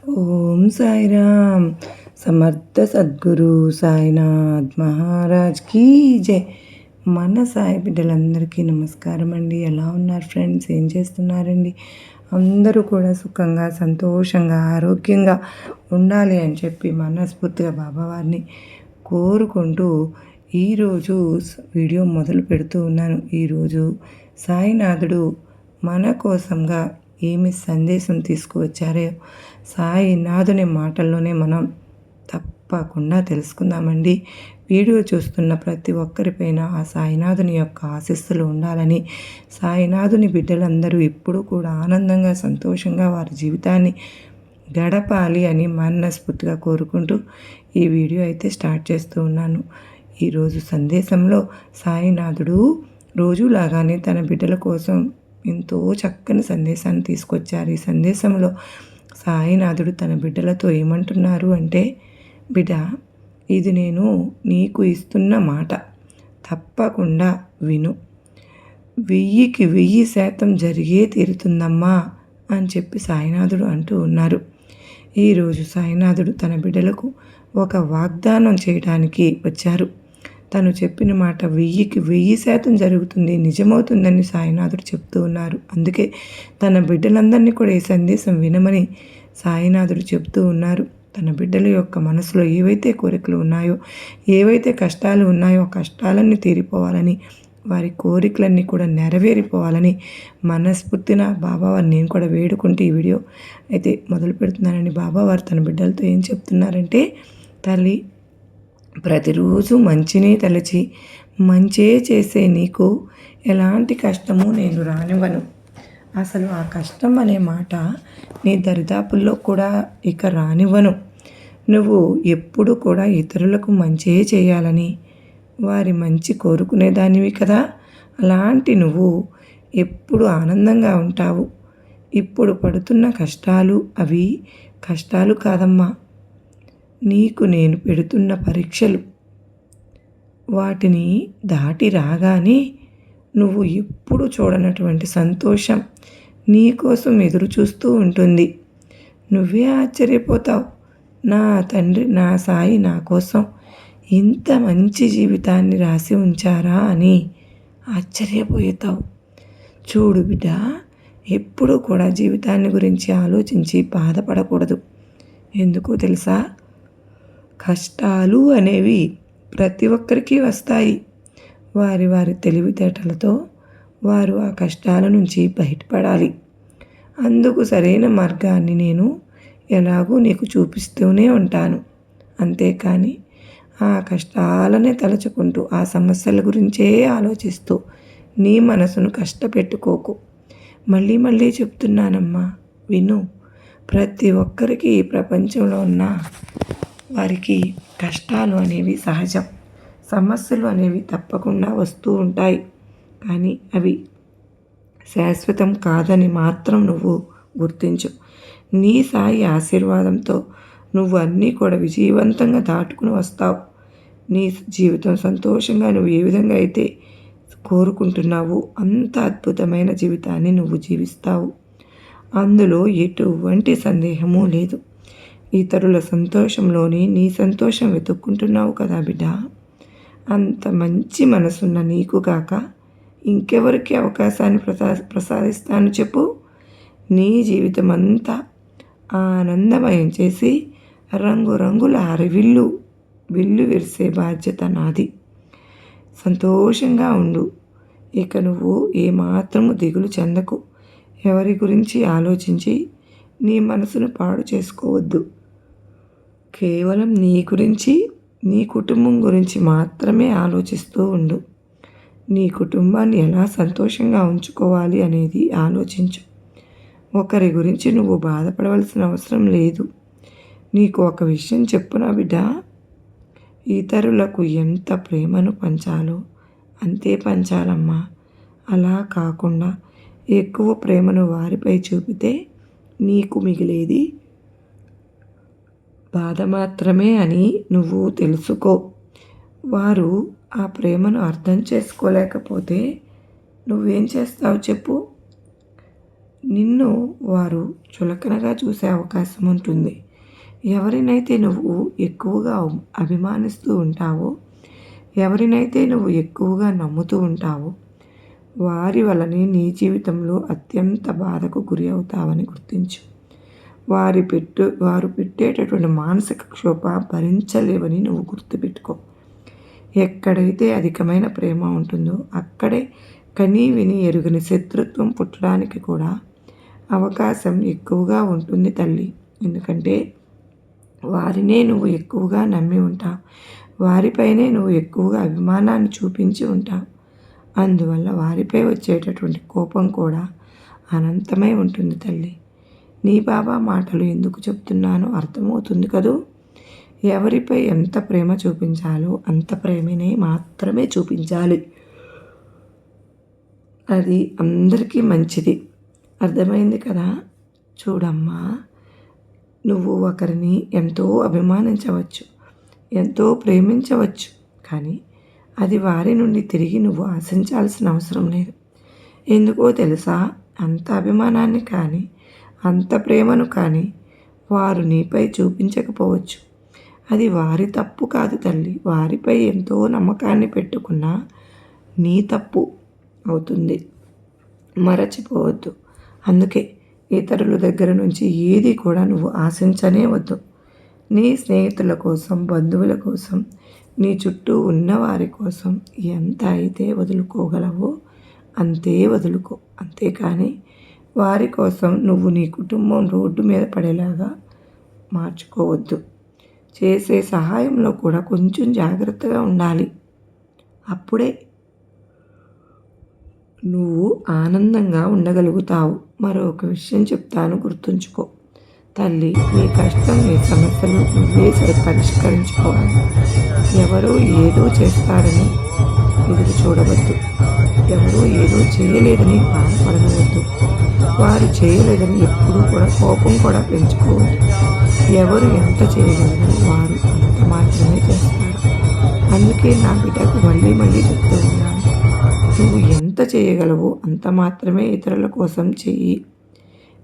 ఓం సాయిరామ్. సమర్థ సద్గురు సాయినాథ్ మహారాజ్ కీ జై. మన సాయి బిడ్డలందరికీ నమస్కారం అండి. ఎలా ఉన్నారు ఫ్రెండ్స్? ఏం చేస్తున్నారండి? అందరూ కూడా సుఖంగా, సంతోషంగా, ఆరోగ్యంగా ఉండాలి అని చెప్పి మనస్ఫూర్తిగా బాబావారిని కోరుకుంటూ ఈరోజు వీడియో మొదలు పెడుతూ ఉన్నాను. ఈరోజు సాయినాథుడు మన కోసంగా ఏమి సందేశం తీసుకువచ్చారో సాయినాథుని మాటల్లోనే మనం తప్పకుండా తెలుసుకుందామండి. వీడియో చూస్తున్న ప్రతి ఒక్కరిపైన ఆ సాయినాథుని యొక్క ఆశీస్సులు ఉండాలని, సాయినాథుని బిడ్డలందరూ ఎప్పుడూ కూడా ఆనందంగా, సంతోషంగా వారి జీవితాన్ని గడపాలి అని మనస్ఫూర్తిగా కోరుకుంటూ ఈ వీడియో అయితే స్టార్ట్ చేస్తూ ఉన్నాను. ఈరోజు సందేశంలో సాయినాథుడు రోజులాగానే తన బిడ్డల కోసం ఎంతో చక్కని సందేశాన్ని తీసుకొచ్చారు. ఈ సందేశంలో సాయినాథుడు తన బిడ్డలతో ఏమంటున్నారు అంటే, బిడ్డ, ఇది నేను నీకు ఇస్తున్న మాట, తప్పకుండా విను. 1000కి 1000% జరిగే తీరుతుందమ్మా అని చెప్పి సాయినాథుడు అంటూ ఉన్నారు. ఈరోజు సాయినాథుడు తన బిడ్డలకు ఒక వాగ్దానం చేయడానికి వచ్చారు. తను చెప్పిన మాట 1000కి 1000% జరుగుతుంది, నిజమవుతుందని సాయినాథుడు చెప్తూ ఉన్నారు. అందుకే తన బిడ్డలందరినీ కూడా ఈ సందేశం వినమని సాయినాథుడు చెప్తూ ఉన్నారు. తన బిడ్డల యొక్క మనసులో ఏవైతే కోరికలు ఉన్నాయో, ఏవైతే కష్టాలు ఉన్నాయో, కష్టాలన్నీ తీరిపోవాలని, వారి కోరికలన్నీ కూడా నెరవేరిపోవాలని మనస్ఫూర్తిన బాబావారు నేను కూడా వేడుకుంటూ ఈ వీడియో అయితే మొదలు పెడుతున్నానండి. బాబావారు తన బిడ్డలతో ఏం చెప్తున్నారంటే, తల్లి, ప్రతిరోజు మంచినే తలచి మంచే చేసే నీకు ఎలాంటి కష్టము నేను రానివ్వను. అసలు ఆ కష్టం అనే మాట నీ దరిదాపుల్లో కూడా ఇక రానివ్వను. నువ్వు ఎప్పుడు కూడా ఇతరులకు మంచే చేయాలని, వారి మంచి కోరుకునేదానివి కదా. అలాంటి నువ్వు ఎప్పుడు ఆనందంగా ఉంటావు. ఇప్పుడు పడుతున్న కష్టాలు అవి కష్టాలు కాదమ్మా, నీకు నేను పెడుతున్న పరీక్షలు. వాటిని దాటి రాగానే నువ్వు ఎప్పుడు చూడనటువంటి సంతోషం నీకోసం ఎదురు చూస్తూ ఉంటుంది. నువ్వే ఆశ్చర్యపోతావు, నా తండ్రి, నా సాయి నా కోసం ఇంత మంచి జీవితాన్ని రాసి ఉంచారా అని ఆశ్చర్యపోతావు. చూడు బిడ్డ, ఎప్పుడూ కూడా జీవితాన్ని గురించి ఆలోచించి బాధపడకూడదు. ఎందుకో తెలుసా? కష్టాలు అనేవి ప్రతి ఒక్కరికి వస్తాయి. వారి వారి తెలివితేటలతో వారు ఆ కష్టాల నుంచి బయటపడాలి. అందుకు సరైన మార్గాన్ని నేను ఎలాగూ నీకు చూపిస్తూనే ఉంటాను. అంతేకాని ఆ కష్టాలనే తలుచుకుంటూ ఆ సమస్యల గురించే ఆలోచిస్తూ నీ మనసును కష్టపెట్టుకోకు. మళ్ళీ మళ్ళీ చెప్తున్నానమ్మా, విను. ప్రతి ఒక్కరికి ఈ ప్రపంచంలో ఉన్న వారికి కష్టాలు అనేవి సహజం. సమస్యలు అనేవి తప్పకుండా వస్తూ ఉంటాయి. కానీ అవి శాశ్వతం కాదని మాత్రం నువ్వు గుర్తించు. నీ సాయి ఆశీర్వాదంతో నువ్వు అన్నీ కూడా విజయవంతంగా దాటుకుని వస్తావు. నీ జీవితం సంతోషంగా నువ్వు ఏ విధంగా అయితే కోరుకుంటున్నావో అంత అద్భుతమైన జీవితాన్ని నువ్వు జీవిస్తావు. అందులో ఎటువంటి సందేహము లేదు. ఇతరుల సంతోషంలోనే నీ సంతోషం వెతుక్కుంటున్నావు కదా బిడ్డ. అంత మంచి మనసున్న నీకు కాక ఇంకెవరికి అవకాశాన్ని ప్రసాదిస్తాను చెప్పు? నీ జీవితం అంతా ఆనందమయం చేసి రంగురంగుల విల్లు విరిసే బాధ్యత నాది. సంతోషంగా ఉండు. ఇక నువ్వు ఏమాత్రము దిగులు చెందకు. ఎవరి గురించి ఆలోచించి నీ మనసును పాడు చేసుకోవద్దు. కేవలం నీ గురించి, నీ కుటుంబం గురించి మాత్రమే ఆలోచిస్తూ ఉండు. నీ కుటుంబాన్ని ఎలా సంతోషంగా ఉంచుకోవాలి అనేది ఆలోచించు. ఒకరి గురించి నువ్వు బాధపడవలసిన అవసరం లేదు. నీకు ఒక విషయం చెప్పునా బిడ్డ, ఇతరులకు ఎంత ప్రేమను పంచాలో అంతే పంచాలమ్మా. అలా కాకుండా ఎక్కువ ప్రేమను వారిపై చూపితే నీకు మిగిలేది బాధ మాత్రమే అని నువ్వు తెలుసుకో. వారు ఆ ప్రేమను అర్థం చేసుకోలేకపోతే నువ్వేం చేస్తావు చెప్పు? నిన్ను వారు చులకనగా చూసే అవకాశం ఉంటుంది. ఎవరినైతే నువ్వు ఎక్కువగా అభిమానిస్తూ ఉంటావో, ఎవరినైతే నువ్వు ఎక్కువగా నమ్ముతూ ఉంటావో, వారి వలనే నీ జీవితంలో అత్యంత బాధకు గురి అవుతావని గుర్తించు. వారు పెట్టేటటువంటి మానసిక క్షోభ భరించలేవని నువ్వు గుర్తుపెట్టుకో. ఎక్కడైతే అధికమైన ప్రేమ ఉంటుందో అక్కడే కనీ విని ఎరుగని శత్రుత్వం పుట్టడానికి కూడా అవకాశం ఎక్కువగా ఉంటుంది తల్లి. ఎందుకంటే వారినే నువ్వు ఎక్కువగా నమ్మి ఉంటావు. వారిపైనే నువ్వు ఎక్కువగా అభిమానాన్ని చూపించి ఉంటావు. అందువల్ల వారిపై వచ్చేటటువంటి కోపం కూడా అనంతమై ఉంటుంది తల్లి. నీ బాబా మాటలు ఎందుకు చెప్తున్నానో అర్థమవుతుంది కదూ. ఎవరిపై ఎంత ప్రేమ చూపించాలో అంత ప్రేమనే మాత్రమే చూపించాలి. అది అందరికీ మంచిది. అర్థమైంది కదా. చూడమ్మా, నువ్వు ఒకరిని ఎంతో అభిమానించవచ్చు, ఎంతో ప్రేమించవచ్చు, కానీ అది వారి నుండి తిరిగి నువ్వు ఆశించాల్సిన అవసరం లేదు. ఎందుకో తెలుసా? అంత అభిమానాన్ని కానీ అంత ప్రేమను కానీ వారు నీపై చూపించకపోవచ్చు. అది వారి తప్పు కాదు తల్లి. వారిపై ఎంతో నమ్మకాన్ని పెట్టుకున్నా నీ తప్పు అవుతుంది. మరచిపోవద్దు. అందుకే ఇతరుల దగ్గర నుంచి ఏది కూడా నువ్వు ఆశించనే వద్దు. నీ స్నేహితుల కోసం, బంధువుల కోసం, నీ చుట్టూ ఉన్నవారి కోసం ఎంత అయితే వదులుకోగలవో అంతే వదులుకో. అంతేకాని వారి కోసం నువ్వు నీ కుటుంబం రోడ్డు మీద పడేలాగా మార్చుకోవద్దు. చేసే సహాయంలో కూడా కొంచెం జాగ్రత్తగా ఉండాలి. అప్పుడే నువ్వు ఆనందంగా ఉండగలుగుతావు. మరొక విషయం చెప్తాను, గుర్తుంచుకో తల్లి. నీ కష్టం, నీ సమస్యలు నువ్వే పరిష్కరించుకోవాలి. ఎవరో ఏదో చేస్తారని ఎదురు చూడవద్దు. ఎవరో ఏదో చేయలేదని బాధపడవద్దు. వారు చేయలేదని ఎప్పుడూ కూడా కోపం కూడా పెంచుకోవద్దు. ఎవరు ఎంత చేయగలరో వారు అంత మాత్రమే చేస్తారు. అందుకే నా బిడ్డకు మళ్ళీ మళ్ళీ చెప్తూ ఉన్నాను, నువ్వు ఎంత చేయగలవో అంత మాత్రమే ఇతరుల కోసం చెయ్యి.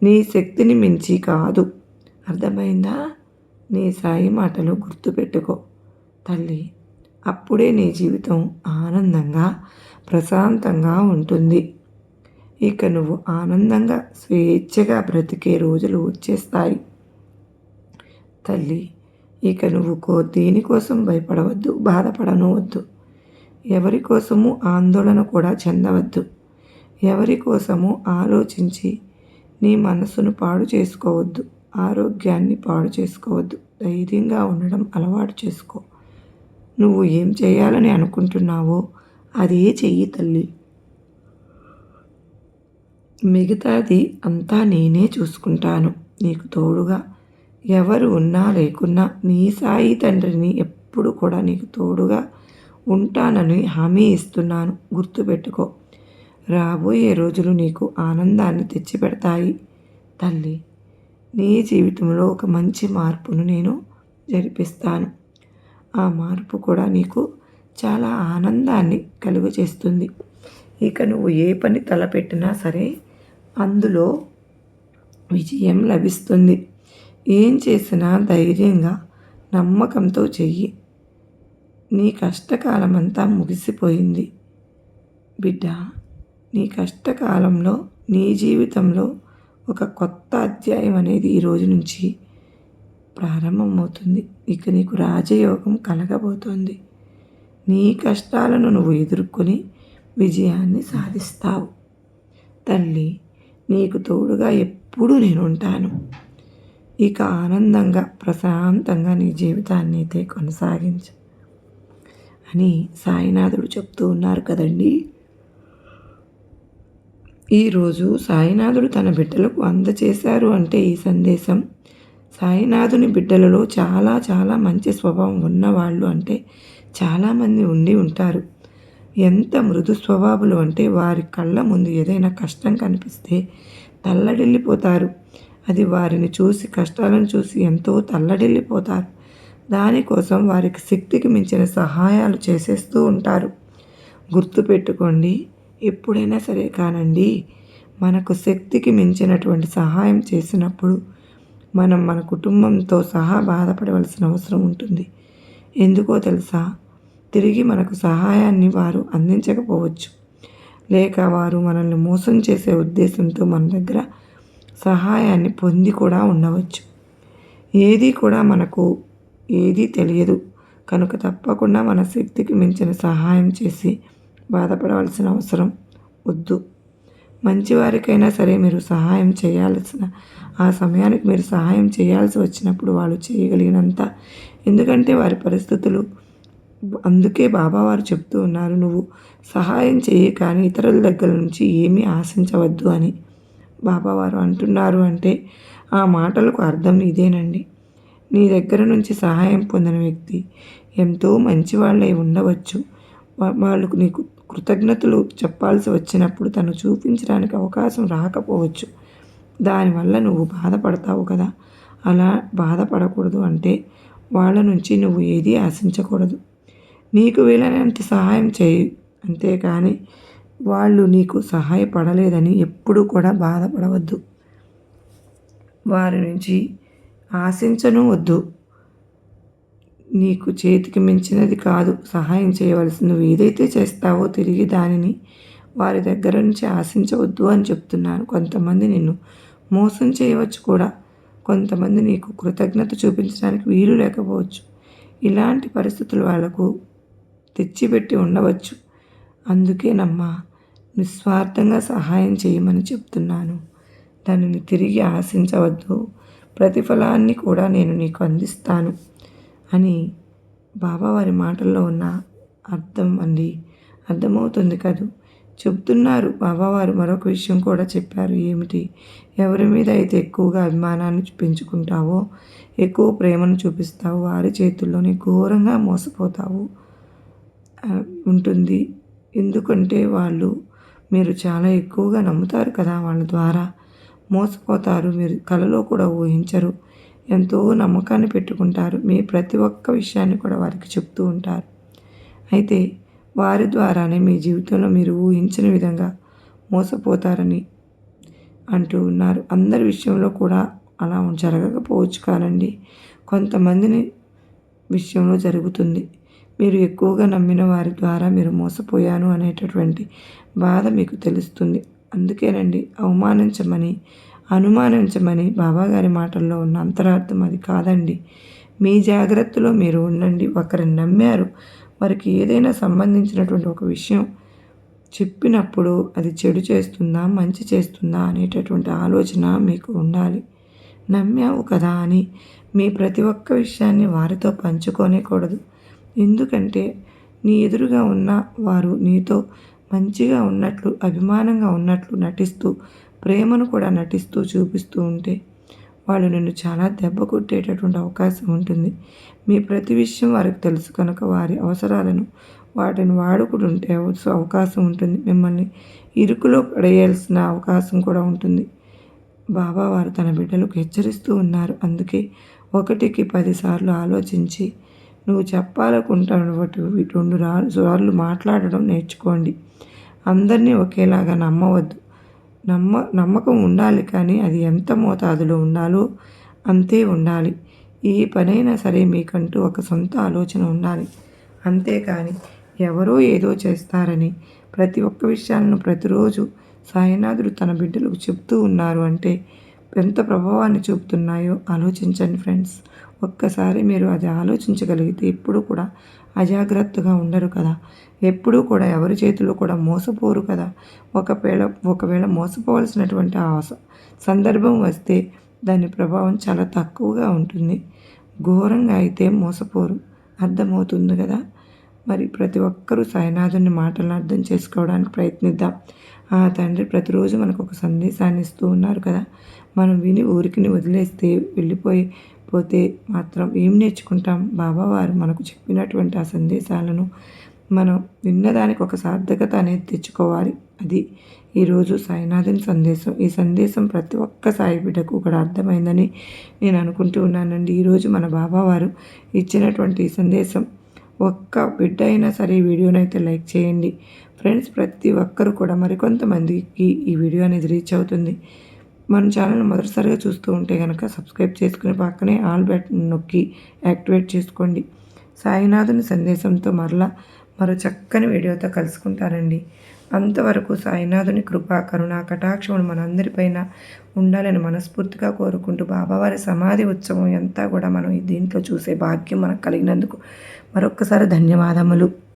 నీ శక్తిని మించి కాదు. అర్థమైందా? నీ సాయి మాటలు గుర్తుపెట్టుకో తల్లి. అప్పుడే నీ జీవితం ఆనందంగా, ప్రశాంతంగా ఉంటుంది. ఇక నువ్వు ఆనందంగా, స్వేచ్ఛగా బ్రతికే రోజులు వచ్చేస్తాయి తల్లి. ఇక నువ్వు దేనికోసం భయపడవద్దు, బాధపడనవద్దు. ఎవరి కోసము ఆందోళన కూడా చెందవద్దు. ఎవరి కోసము ఆలోచించి నీ మనసును పాడు చేసుకోవద్దు. ఆరోగ్యాన్ని పాడు చేసుకోవద్దు. ధైర్యంగా ఉండడం అలవాటు చేసుకో. నువ్వు ఏం చేయాలని అనుకుంటున్నావో అదే చెయ్యి తల్లి. మిగతాది అంతా నేనే చూసుకుంటాను. నీకు తోడుగా ఎవరు ఉన్నా లేకున్నా నీ సాయి తండ్రిని ఎప్పుడు కూడా నీకు తోడుగా ఉంటానని హామీ ఇస్తున్నాను. గుర్తుపెట్టుకో. రాబోయే రోజులు నీకు ఆనందాన్ని తెచ్చిపెడతాయి తల్లి. నీ జీవితంలో ఒక మంచి మార్పును నేను జరిపిస్తాను. ఆ మార్పు కూడా నీకు చాలా ఆనందాన్ని కలుగజేస్తుంది. ఇక నువ్వు ఏ పని తలపెట్టినా సరే అందులో విజయం లభిస్తుంది. ఏం చేసినా ధైర్యంగా, నమ్మకంతో చెయ్యి. నీ కష్టకాలమంతా ముగిసిపోయింది బిడ్డ. నీ కష్టకాలంలో, నీ జీవితంలో ఒక కొత్త అధ్యాయం అనేది ఈరోజు నుంచి ప్రారంభమవుతుంది. ఇక నీకు రాజయోగం కలగబోతోంది. నీ కష్టాలను నువ్వు ఎదుర్కొని విజయాన్ని సాధిస్తావు తల్లి. నీకు తోడుగా ఎప్పుడూ నేను ఉంటాను. ఇక ఆనందంగా, ప్రశాంతంగా నీ జీవితాన్ని అయితే కొనసాగించు అని సాయినాథుడు చెప్తూ ఉన్నారు కదండి. ఈరోజు సాయినాథుడు తన బిడ్డలకు అందచేశారు అంటే ఈ సందేశం, సాయినాథుని బిడ్డలలో చాలా చాలా మంచి స్వభావం ఉన్నవాళ్ళు అంటే చాలామంది ఉండి ఉంటారు. ఎంత మృదు స్వభావులు అంటే వారి కళ్ళ ముందు ఏదైనా కష్టం కనిపిస్తే తల్లడిల్లిపోతారు. అది వారిని చూసి, కష్టాలను చూసి ఎంతో తల్లడిల్లిపోతారు. దానికోసం వారికి శక్తికి మించిన సహాయాలు చేసేస్తూ ఉంటారు. గుర్తుపెట్టుకోండి, ఎప్పుడైనా సరే కానండి, మనకు శక్తికి మించినటువంటి సహాయం చేసినప్పుడు మనం మన కుటుంబంతో సహా బాధపడవలసిన అవసరం ఉంటుంది. ఎందుకో తెలుసా? తిరిగి మనకు సహాయాన్ని వారు అందించకపోవచ్చు. లేక వారు మనల్ని మోసం చేసే ఉద్దేశంతో మన దగ్గర సహాయాన్ని పొంది కూడా ఉండవచ్చు. ఏదీ తెలియదు కనుక తప్పకుండా మన శక్తికి మించిన సహాయం చేసి బాధపడవలసిన అవసరం వద్దు. మంచివారికైనా సరే మీరు సహాయం చేయాల్సిన ఆ సమయానికి మీరు సహాయం చేయాల్సి వచ్చినప్పుడు వాళ్ళు చేయగలిగినంత, ఎందుకంటే వారి పరిస్థితులు. అందుకే బాబావారు చెప్తూ ఉన్నారు, నువ్వు సహాయం చేయి కానీ ఇతరుల దగ్గర నుంచి ఏమీ ఆశించవద్దు అని బాబావారు అంటున్నారు. అంటే ఆ మాటలకు అర్థం ఇదేనండి. నీ దగ్గర నుంచి సహాయం పొందిన వ్యక్తి ఎంతో మంచివాళ్ళై ఉండవచ్చు. వాళ్ళకు నీకు కృతజ్ఞతలు చెప్పాల్సి వచ్చినప్పుడు తను చూపించడానికి అవకాశం రాకపోవచ్చు. దానివల్ల నువ్వు బాధపడతావు కదా. అలా బాధపడకూడదు. అంటే వాళ్ళ నుంచి నువ్వు ఏదీ ఆశించకూడదు. నీకు వీలైనంత సహాయం చేయి, అంతేకాని వాళ్ళు నీకు సహాయపడలేదని ఎప్పుడూ కూడా బాధపడవద్దు. వారి నుంచి ఆశించను వద్దు. నీకు చేతికి మించినది కాదు సహాయం చేయవలసింది. నువ్వు ఏదైతే చేస్తావో తిరిగి దానిని వారి దగ్గర నుంచి ఆశించవద్దు అని చెప్తున్నాను. కొంతమంది నిన్ను మోసం చేయవచ్చు కూడా. కొంతమంది నీకు కృతజ్ఞత చూపించడానికి వీలు లేకపోవచ్చు. ఇలాంటి పరిస్థితులు వాళ్లకు తెచ్చిపెట్టి ఉండవచ్చు. అందుకేనమ్మా నిస్వార్థంగా సహాయం చేయమని చెప్తున్నాను. దానిని తిరిగి ఆశించవద్దు. ప్రతిఫలాన్ని కూడా నేను నీకు అందిస్తాను అని బాబావారి మాటల్లో ఉన్న అర్థం అండి. అర్థమవుతుంది కదూ. చెప్తున్నారు బాబావారు. మరొక విషయం కూడా చెప్పారు. ఏమిటి? ఎవరి మీద అయితే ఎక్కువగా అభిమానాన్ని పెంచుకుంటావో, ఎక్కువ ప్రేమను చూపిస్తావో వారి చేతుల్లోనే ఘోరంగా మోసపోతావు ఉంటుంది. ఎందుకంటే మీరు చాలా ఎక్కువగా నమ్ముతారు కదా. వాళ్ళ ద్వారా మోసపోతారు. మీరు కలలో కూడా ఊహించరు. ఎంతో నమ్మకాన్ని పెట్టుకుంటారు. మీ ప్రతి ఒక్క విషయాన్ని కూడా వారికి చెప్తూ ఉంటారు. అయితే వారి ద్వారానే మీ జీవితంలో మీరు ఊహించిన విధంగా మోసపోతారని అంటూ ఉన్నారు. అందరి విషయంలో కూడా అలా జరగకపోవచ్చు కానండి, కొంతమందిని విషయంలో జరుగుతుంది. మీరు ఎక్కువగా నమ్మిన వారి ద్వారా మీరు మోసపోయాను అనేటటువంటి బాధ మీకు తెలుస్తుంది. అందుకేనండి అనుమానించమని బాబాగారి మాటల్లో ఉన్న అంతరార్థం అది కాదండి. మీ జాగ్రత్తలో మీరు ఉండండి. ఒకరిని నమ్మారు, వారికి ఏదైనా సంబంధించినటువంటి ఒక విషయం చెప్పినప్పుడు అది చెడు చేస్తుందా మంచి చేస్తుందా అనేటటువంటి ఆలోచన మీకు ఉండాలి. నమ్మావు కదా అని మీ ప్రతి ఒక్క విషయాన్ని వారితో పంచుకోనేకూడదు. ఎందుకంటే నీ ఎదురుగా ఉన్న వారు నీతో మంచిగా ఉన్నట్లు, అభిమానంగా ఉన్నట్లు నటిస్తూ, ప్రేమను కూడా నటిస్తూ చూపిస్తూ ఉంటే వాళ్ళు నిన్ను చాలా దెబ్బ కొట్టేటటువంటి అవకాశం ఉంటుంది. మీ ప్రతి విషయం వారికి తెలుసు కనుక వారి అవసరాలను వాటిని వాడుకుంటుంటే అవకాశం ఉంటుంది. మిమ్మల్ని ఇరుకులో పడేయాల్సిన అవకాశం కూడా ఉంటుంది. బాబావారు తన బిడ్డలకు హెచ్చరిస్తూ ఉన్నారు. అందుకే 1కి 10 సార్లు ఆలోచించి నువ్వు చెప్పాలనుకుంటున్నటువంటి 2 సార్లు మాట్లాడడం నేర్చుకోండి. అందరినీ ఒకేలాగా నమ్మవద్దు. నమ్మకం ఉండాలి కానీ అది ఎంత మోతాదులో ఉండాలో అంతే ఉండాలి. ఏ పనైనా సరే మీకంటూ ఒక సొంత ఆలోచన ఉండాలి. అంతేకాని ఎవరో ఏదో చేస్తారని ప్రతి ఒక్క విషయాలను ప్రతిరోజు సాయినాథుడు తన బిడ్డలకు చెప్తూ ఉన్నారు అంటే ఎంత ప్రభావాన్ని చూపుతున్నాయో ఆలోచించండి ఫ్రెండ్స్. ఒక్కసారి మీరు అది ఆలోచించగలిగితే ఎప్పుడూ కూడా అజాగ్రత్తగా ఉండరు కదా. ఎప్పుడూ కూడా ఎవరి చేతిలో కూడా మోసపోరు కదా. ఒకవేళ మోసపోవాల్సినటువంటి సందర్భం వస్తే దాని ప్రభావం చాలా తక్కువగా ఉంటుంది. ఘోరంగా అయితే మోసపోరు. అర్థమవుతుంది కదా. మరి ప్రతి ఒక్కరూ సాయినాథుని మాటలను అర్థం చేసుకోవడానికి ప్రయత్నిద్దాం. ఆ తండ్రి ప్రతిరోజు మనకు ఒక సందేశాన్ని ఇస్తూ ఉన్నారు కదా. మనం విని ఊరికి వదిలేస్తే వెళ్ళిపోతే మాత్రం ఏం నేర్చుకుంటాం? బాబావారు మనకు చెప్పినటువంటి ఆ సందేశాలను మనం విన్నదానికి ఒక సార్థకత అనేది తెచ్చుకోవాలి. అది ఈరోజు సాయినాథుని సందేశం. ఈ సందేశం ప్రతి ఒక్క సాయి బిడ్డకు కూడా అర్థమైందని నేను అనుకుంటూ ఉన్నానండి. ఈరోజు మన బాబావారు ఇచ్చినటువంటి సందేశం ఒక్క బిడ్డ అయినా సరే ఈ వీడియోనైతే లైక్ చేయండి ఫ్రెండ్స్. ప్రతి ఒక్కరు కూడా మరికొంతమందికి ఈ వీడియో అనేది రీచ్ అవుతుంది. మన ఛానల్ మొదటిసారిగా చూస్తూ ఉంటే కనుక సబ్స్క్రైబ్ చేసుకుని పక్కనే ఆల్ బటన్ నొక్కి యాక్టివేట్ చేసుకోండి. సాయినాథుని సందేశంతో మరో చక్కని వీడియోతో కలుసుకుంటానండి. అంతవరకు సాయినాథుని కృపా కరుణా కటాక్షములు మనందరిపైన ఉండాలని మనస్ఫూర్తిగా కోరుకుంటూ, బాబావారి సమాధి ఉత్సవం అంతా కూడా మనం దీంట్లో చూసే భాగ్యం మనకు కలిగినందుకు మరొక్కసారి ధన్యవాదములు.